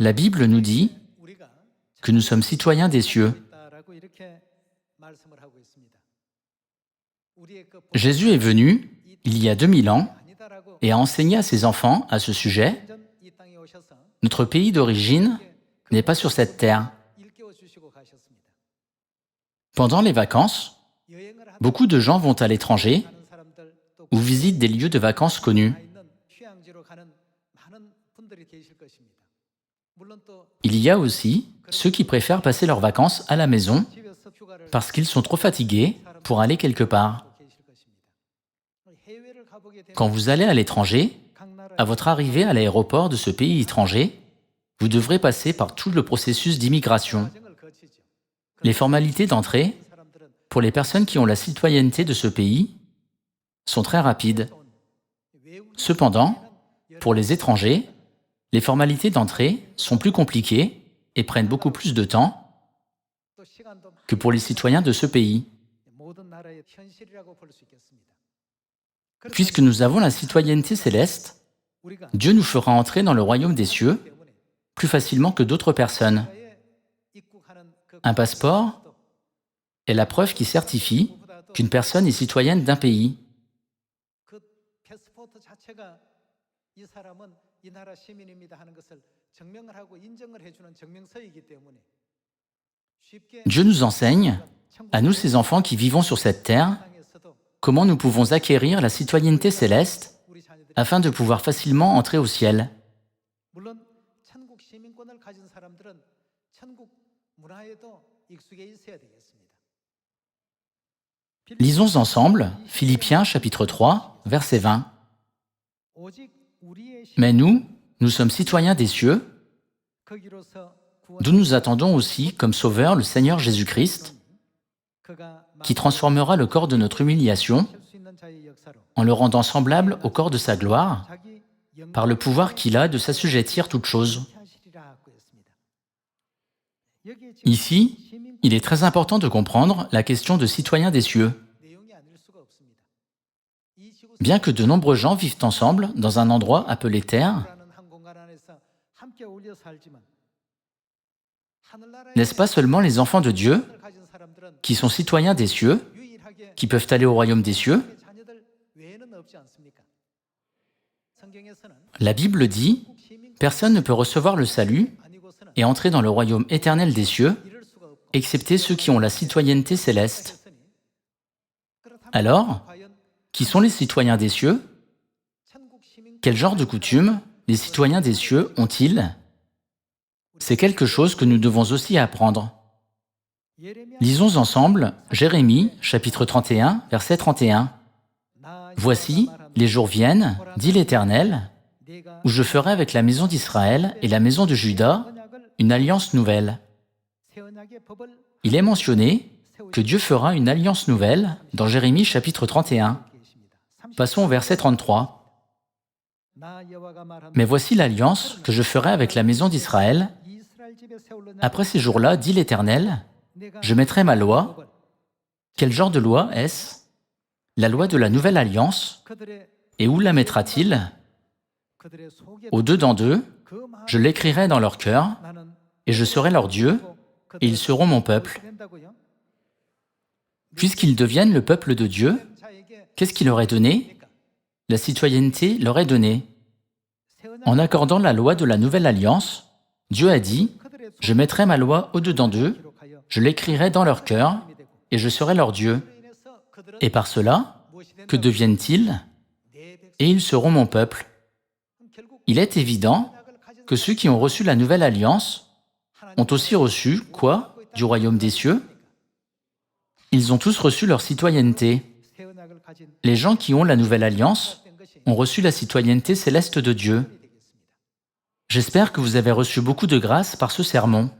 La Bible nous dit que nous sommes citoyens des cieux. Jésus est venu, il y a 2000 ans, et a enseigné à ses enfants à ce sujet. Notre pays d'origine n'est pas sur cette terre. Pendant les vacances, beaucoup de gens vont à l'étranger ou visitent des lieux de vacances connus. Il y a aussi ceux qui préfèrent passer leurs vacances à la maison parce qu'ils sont trop fatigués pour aller quelque part. Quand vous allez à l'étranger, à votre arrivée à l'aéroport de ce pays étranger, vous devrez passer par tout le processus d'immigration. Les formalités d'entrée, pour les personnes qui ont la citoyenneté de ce pays, sont très rapides. Cependant, pour les étrangers, les formalités d'entrée sont plus compliquées et prennent beaucoup plus de temps que pour les citoyens de ce pays. Puisque nous avons la citoyenneté céleste, Dieu nous fera entrer dans le royaume des cieux plus facilement que d'autres personnes. Un passeport est la preuve qui certifie qu'une personne est citoyenne d'un pays. Dieu nous enseigne, à nous ses enfants qui vivons sur cette terre, comment nous pouvons acquérir la citoyenneté céleste afin de pouvoir facilement entrer au ciel. Lisons ensemble Philippiens chapitre 3, verset 20. Mais nous sommes citoyens des cieux, d'où nous attendons aussi comme Sauveur le Seigneur Jésus-Christ, qui transformera le corps de notre humiliation en le rendant semblable au corps de sa gloire, par le pouvoir qu'il a de s'assujettir toutes choses. Ici, il est très important de comprendre la question de citoyens des cieux. Bien que de nombreux gens vivent ensemble dans un endroit appelé terre, n'est-ce pas seulement les enfants de Dieu qui sont citoyens des cieux, qui peuvent aller au royaume des cieux? La Bible dit « Personne ne peut recevoir le salut et entrer dans le royaume éternel des cieux, excepté ceux qui ont la citoyenneté céleste. » Alors, qui sont les citoyens des cieux? Quel genre de coutumes les citoyens des cieux ont-ils? C'est quelque chose que nous devons aussi apprendre. Lisons ensemble Jérémie, chapitre 31, verset 31. « Voici, les jours viennent, dit l'Éternel, où je ferai avec la maison d'Israël et la maison de Juda une alliance nouvelle. » Il est mentionné que Dieu fera une alliance nouvelle dans Jérémie, chapitre 31. Passons au verset 33. « Mais voici l'alliance que je ferai avec la maison d'Israël. Après ces jours-là, dit l'Éternel, je mettrai ma loi. » Quel genre de loi est-ce? La loi de la nouvelle alliance. Et où la mettra-t-il? Au dedans d'eux, je l'écrirai dans leur cœur, et je serai leur Dieu, et ils seront mon peuple. Puisqu'ils deviennent le peuple de Dieu, qu'est-ce qu'il leur est donné? La citoyenneté leur est donnée. En accordant la loi de la nouvelle alliance, Dieu a dit « Je mettrai ma loi au-dedans d'eux, je l'écrirai dans leur cœur, et je serai leur Dieu. » Et par cela, que deviennent-ils? Et ils seront mon peuple. Il est évident que ceux qui ont reçu la nouvelle alliance ont aussi reçu, quoi, du royaume des cieux? Ils ont tous reçu leur citoyenneté. Les gens qui ont la nouvelle alliance ont reçu la citoyenneté céleste de Dieu. J'espère que vous avez reçu beaucoup de grâce par ce sermon.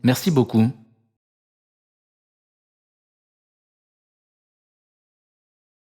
Merci beaucoup.